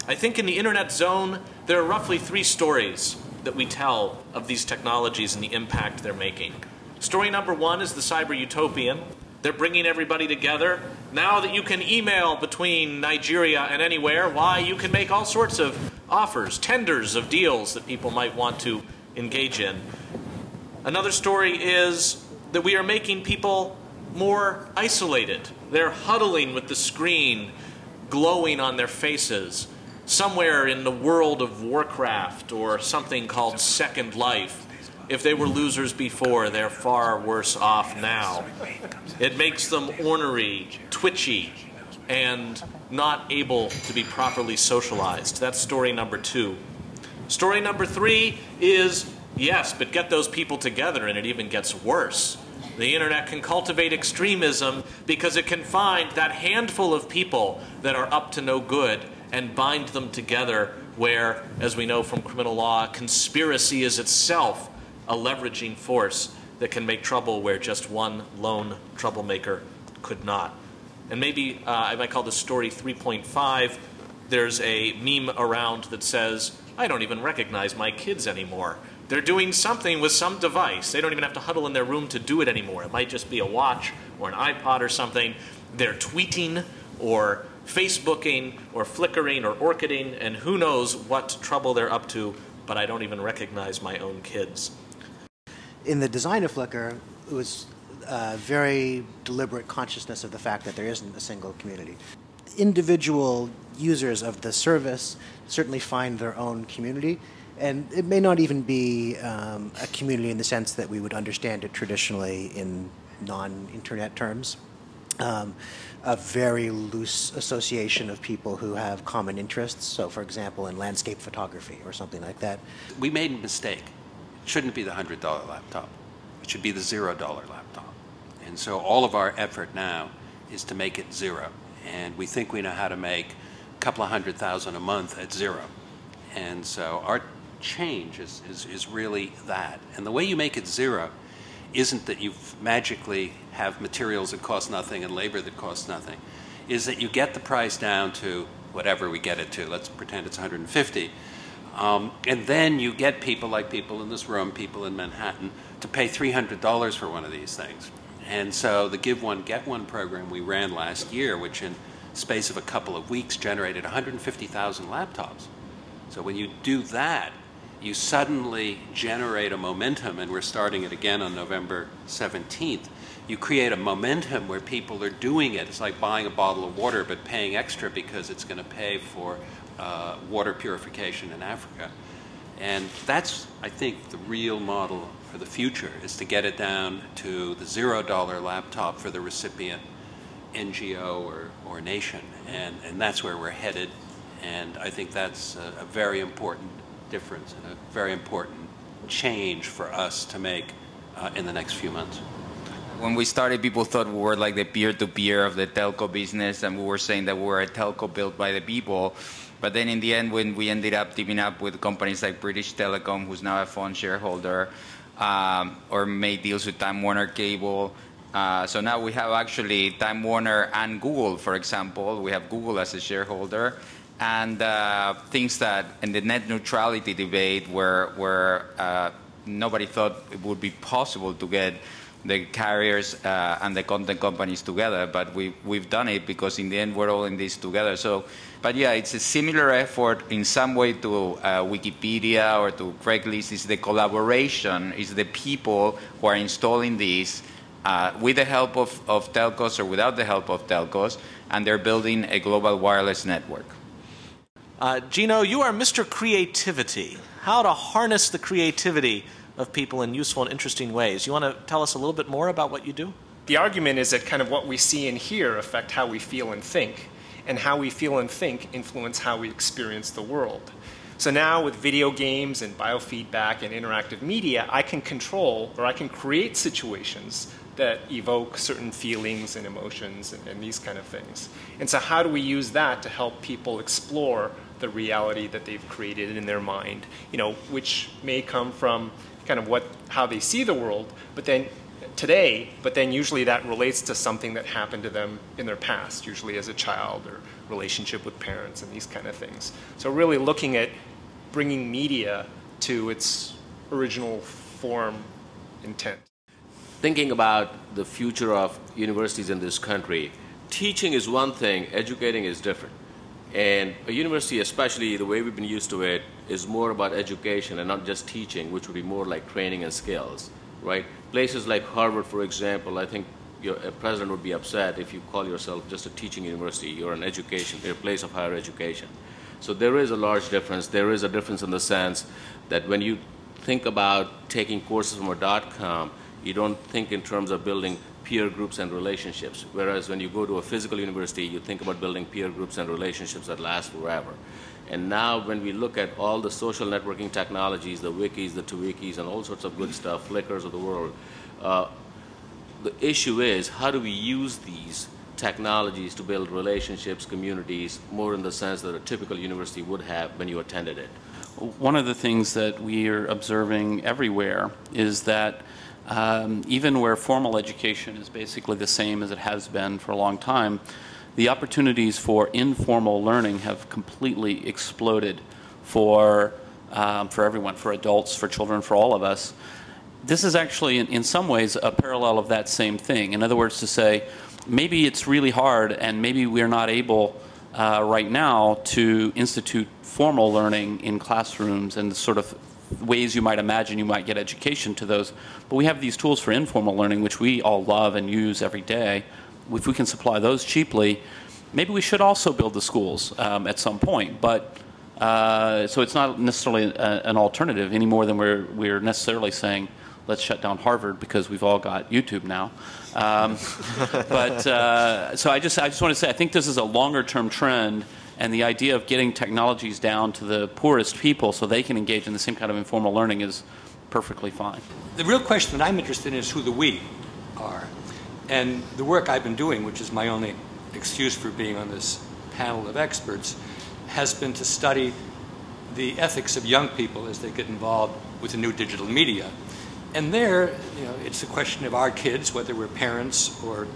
I think in the Internet Zone, there are roughly 3 stories that we tell of these technologies and the impact they're making. Story number 1 is the cyber utopian. They're bringing everybody together. Now that you can email between Nigeria and anywhere, why, you can make all sorts of offers, tenders of deals that people might want to engage in. Another story is that we are making people more isolated. They're huddling with the screen glowing on their faces, somewhere in the world of Warcraft or something called Second Life. If they were losers before, they're far worse off now. It makes them ornery, twitchy, and not able to be properly socialized. That's story number 2. Story number 3 is, yes, but get those people together and it even gets worse. The Internet can cultivate extremism because it can find that handful of people that are up to no good and bind them together where, as we know from criminal law, conspiracy is itself a leveraging force that can make trouble where just one lone troublemaker could not. And maybe I might call this story 3.5. There's a meme around that says, I don't even recognize my kids anymore. They're doing something with some device. They don't even have to huddle in their room to do it anymore. It might just be a watch or an iPod or something. They're tweeting or Facebooking or flickering or orchiding, and who knows what trouble they're up to, but I don't even recognize my own kids. In the design of Flickr, it was a very deliberate consciousness of the fact that there isn't a single community. Individual users of the service certainly find their own community, and it may not even be a community in the sense that we would understand it traditionally in non-internet terms. A very loose association of people who have common interests. So, for example, in landscape photography or something like that. We made a mistake. It shouldn't be the $100 laptop. It should be the $0 laptop. And so all of our effort now is to make it 0. And we think we know how to make a couple of $100,000 a month at 0. And so our change is really that. And the way you make it 0 isn't that you magically have materials that cost nothing and labor that costs nothing, is that you get the price down to whatever we get it to. Let's pretend it's 150. And then you get people like people in this room, people in Manhattan, to pay $300 for one of these things. And so the Give One, Get One program we ran last year, which in space of a couple of weeks generated 150,000 laptops. So when you do that, you suddenly generate a momentum, and we're starting it again on November 17th. You create a momentum where people are doing it. It's like buying a bottle of water but paying extra because it's going to pay for water purification in Africa. And that's, I think, the real model for the future, is to get it down to the $0 laptop for the recipient NGO or nation. And that's where we're headed. And I think that's a very important difference and a very important change for us to make in the next few months. When we started, people thought we were like the peer-to-peer of the telco business, and we were saying that we were a telco built by the people. But then in the end, when we ended up teaming up with companies like British Telecom, who's now a fund shareholder, or made deals with Time Warner Cable. So now we have actually Time Warner and Google, for example. We have Google as a shareholder. And things that in the net neutrality debate where nobody thought it would be possible to get the carriers and the content companies together, but we've done it because in the end we're all in this together. So, but yeah, it's a similar effort in some way to Wikipedia or to Craigslist. It's the collaboration, it's the people who are installing these with the help of telcos or without the help of telcos, and they're building a global wireless network. Gino, you are Mr. Creativity. How to harness the creativity of people in useful and interesting ways. You want to tell us a little bit more about what you do? The argument is that kind of what we see and hear affect how we feel and think, and how we feel and think influence how we experience the world. So now with video games and biofeedback and interactive media, I can control, or I can create situations that evoke certain feelings and emotions and these kind of things. And so how do we use that to help people explore the reality that they've created in their mind, which may come from kind of how they see the world, but then today, but then usually that relates to something that happened to them in their past, usually as a child or relationship with parents and these kind of things. So really looking at bringing media to its original form, intent. Thinking about the future of universities in this country, teaching is one thing, educating is different. And a university, especially the way we've been used to it, is more about education and not just teaching, which would be more like training and skills, right? Places like Harvard, for example, I think your president would be upset if you call yourself just a teaching university. You're an education, you're a place of higher education. So there is a large difference. There is a difference in the sense that when you think about taking courses from a .com, you don't think in terms of building peer groups and relationships. Whereas when you go to a physical university, you think about building peer groups and relationships that last forever. And now when we look at all the social networking technologies, the wikis, the two-wikis, and all sorts of good stuff, Flickrs of the world, the issue is how do we use these technologies to build relationships, communities, more in the sense that a typical university would have when you attended it. One of the things that we are observing everywhere is that even where formal education is basically the same as it has been for a long time, the opportunities for informal learning have completely exploded for everyone, for adults, for children, for all of us. This is actually, in some ways, a parallel of that same thing. In other words, to say, maybe it's really hard and maybe we're not able right now to institute formal learning in classrooms and the sort of ways you might imagine you might get education to those. But we have these tools for informal learning, which we all love and use every day. If we can supply those cheaply, maybe we should also build the schools at some point. But so it's not necessarily an alternative any more than we're necessarily saying, let's shut down Harvard because we've all got YouTube now. So I just want to say, I think this is a longer-term trend, and the idea of getting technologies down to the poorest people so they can engage in the same kind of informal learning is perfectly fine. The real question that I'm interested in is who the we are. And the work I've been doing, which is my only excuse for being on this panel of experts, has been to study the ethics of young people as they get involved with the new digital media. And there, it's a question of our kids, whether we're parents or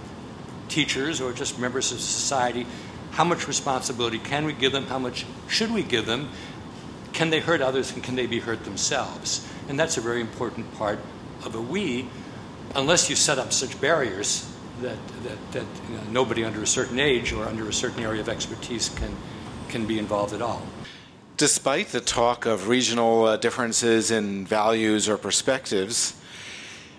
teachers or just members of society, how much responsibility can we give them? How much should we give them? Can they hurt others and can they be hurt themselves? And that's a very important part of a we, unless you set up such barriers that nobody under a certain age or under a certain area of expertise can be involved at all. Despite the talk of regional differences in values or perspectives,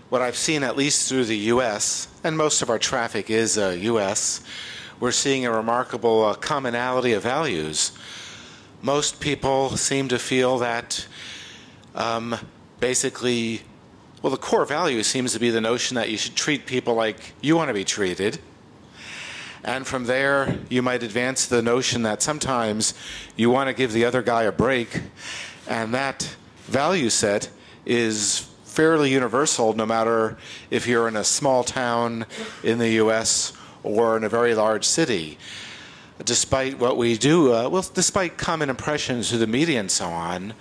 what I've seen, at least through the U.S., and most of our traffic is U.S., we're seeing a remarkable commonality of values. Most people seem to feel that basically, well, the core value seems to be the notion that you should treat people like you want to be treated. And from there, you might advance the notion that sometimes you want to give the other guy a break, and that value set is fairly universal no matter if you're in a small town in the U.S. or in a very large city. Despite what we do, well, despite common impressions through the media and so on,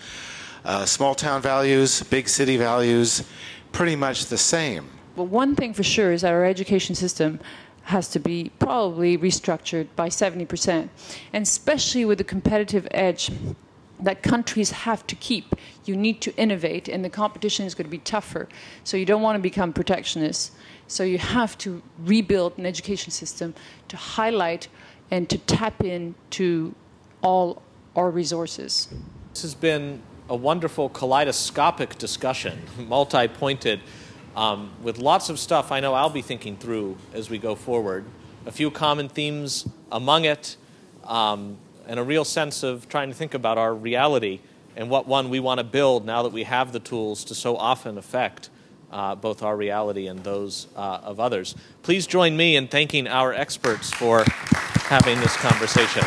small town values, big city values, pretty much the same. Well, one thing for sure is that our education system has to be probably restructured by 70%, and especially with the competitive edge that countries have to keep. You need to innovate, and the competition is going to be tougher. So you don't want to become protectionist. So you have to rebuild an education system to highlight and to tap into all our resources. This has been a wonderful kaleidoscopic discussion, multi-pointed, with lots of stuff I know I'll be thinking through as we go forward. A few common themes among it, and a real sense of trying to think about our reality and what one we want to build now that we have the tools to so often affect both our reality and those of others. Please join me in thanking our experts for having this conversation.